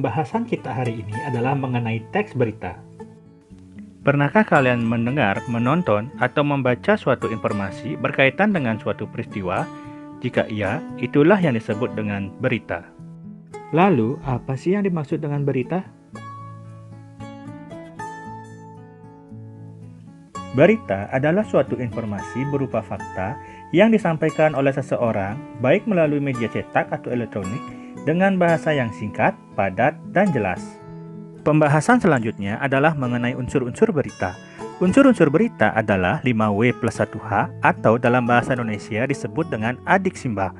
Pembahasan kita hari ini adalah mengenai teks berita. Pernahkah kalian mendengar, menonton, atau membaca suatu informasi berkaitan dengan suatu peristiwa? Jika iya, itulah yang disebut dengan berita. Lalu, apa sih yang dimaksud dengan berita? Berita adalah suatu informasi berupa fakta yang disampaikan oleh seseorang, baik melalui media cetak atau elektronik, dengan bahasa yang singkat, padat, dan jelas. Pembahasan selanjutnya adalah mengenai unsur-unsur berita. Unsur-unsur berita adalah 5W plus 1H atau dalam bahasa Indonesia disebut dengan adik simbah.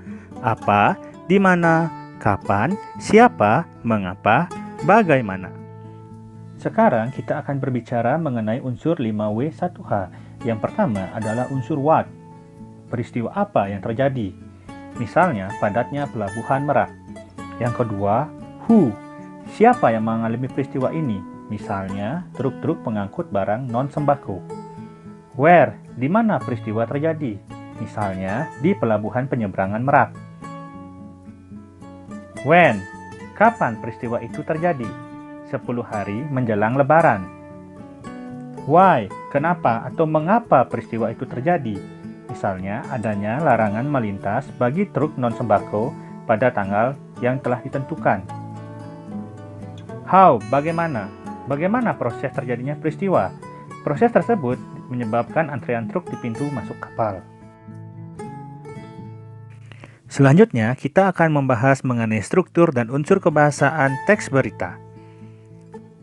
Apa, di mana, kapan, siapa, mengapa, bagaimana. Sekarang kita akan berbicara mengenai unsur 5W 1H. Yang pertama adalah unsur what. Peristiwa apa yang terjadi? Misalnya padatnya pelabuhan Merak. Yang kedua, who. Siapa yang mengalami peristiwa ini? Misalnya, truk-truk pengangkut barang non-sembako. Where, di mana peristiwa terjadi? Misalnya, di pelabuhan penyeberangan Merak. When, kapan peristiwa itu terjadi? 10 hari menjelang Lebaran. Why, kenapa atau mengapa peristiwa itu terjadi? Misalnya, adanya larangan melintas bagi truk non-sembako pada tanggal yang telah ditentukan. How, bagaimana? Bagaimana proses terjadinya peristiwa? Proses tersebut menyebabkan antrean truk di pintu masuk kapal. Selanjutnya, kita akan membahas mengenai struktur dan unsur kebahasaan teks berita.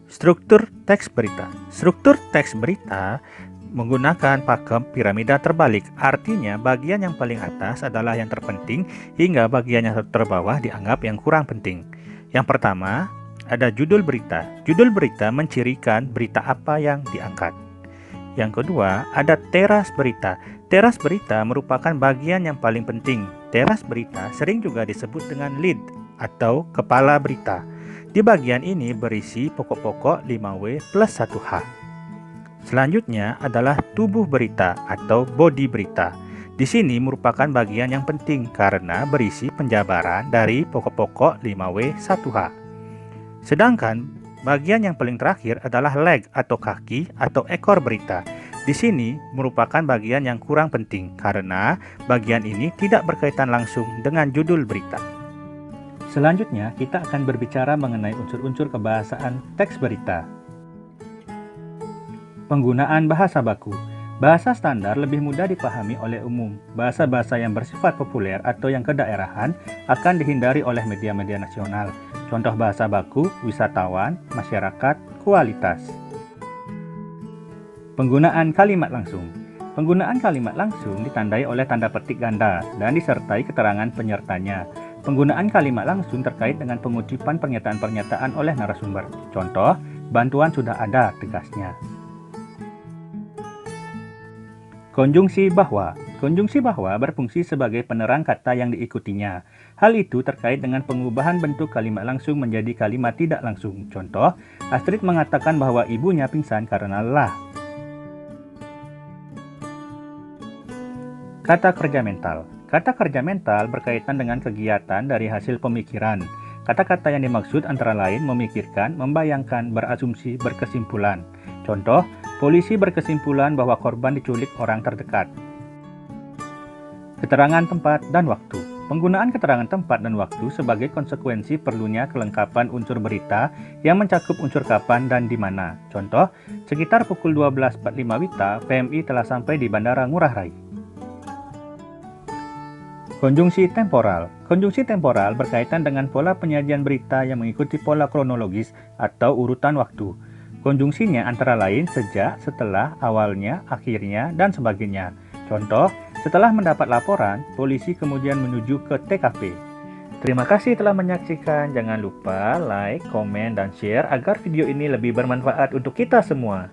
Struktur teks berita. Struktur teks berita menggunakan pakem piramida terbalik. Artinya, bagian yang paling atas adalah yang terpenting hingga bagian yang terbawah dianggap yang kurang penting. Yang pertama, ada judul berita. Judul berita mencirikan berita apa yang diangkat. Yang kedua, ada teras berita. Teras berita merupakan bagian yang paling penting. Teras berita sering juga disebut dengan lead atau kepala berita. Di bagian ini berisi pokok-pokok 5W plus 1H. Selanjutnya adalah tubuh berita atau body berita. Di sini merupakan bagian yang penting karena berisi penjabaran dari pokok-pokok 5W 1H. Sedangkan bagian yang paling terakhir adalah leg atau kaki atau ekor berita. Di sini merupakan bagian yang kurang penting karena bagian ini tidak berkaitan langsung dengan judul berita. Selanjutnya, kita akan berbicara mengenai unsur-unsur kebahasaan teks berita. Penggunaan bahasa baku. Bahasa standar lebih mudah dipahami oleh umum. Bahasa-bahasa yang bersifat populer atau yang kedaerahan akan dihindari oleh media-media nasional. Contoh bahasa baku, wisatawan, masyarakat, kualitas. Penggunaan kalimat langsung. Penggunaan kalimat langsung ditandai oleh tanda petik ganda dan disertai keterangan penyertanya. Penggunaan kalimat langsung terkait dengan pengutipan pernyataan-pernyataan oleh narasumber. Contoh, bantuan sudah ada, tegasnya. Konjungsi bahwa. Konjungsi bahwa berfungsi sebagai penerang kata yang diikutinya. Hal itu terkait dengan pengubahan bentuk kalimat langsung menjadi kalimat tidak langsung. Contoh, Astrid mengatakan bahwa ibunya pingsan karena lelah. Kata kerja mental. Kata kerja mental berkaitan dengan kegiatan dari hasil pemikiran. Kata-kata yang dimaksud antara lain memikirkan, membayangkan, berasumsi, berkesimpulan. Contoh, polisi berkesimpulan bahwa korban diculik orang terdekat. Keterangan tempat dan waktu. Penggunaan keterangan tempat dan waktu sebagai konsekuensi perlunya kelengkapan unsur berita yang mencakup unsur kapan dan di mana. Contoh, sekitar pukul 12.45 WITA, PMI telah sampai di Bandara Ngurah Rai. Konjungsi temporal. Konjungsi temporal berkaitan dengan pola penyajian berita yang mengikuti pola kronologis atau urutan waktu. Konjungsinya antara lain sejak, setelah, awalnya, akhirnya, dan sebagainya. Contoh, setelah mendapat laporan, polisi kemudian menuju ke TKP. Terima kasih telah menyaksikan. Jangan lupa like, komen, dan share agar video ini lebih bermanfaat untuk kita semua.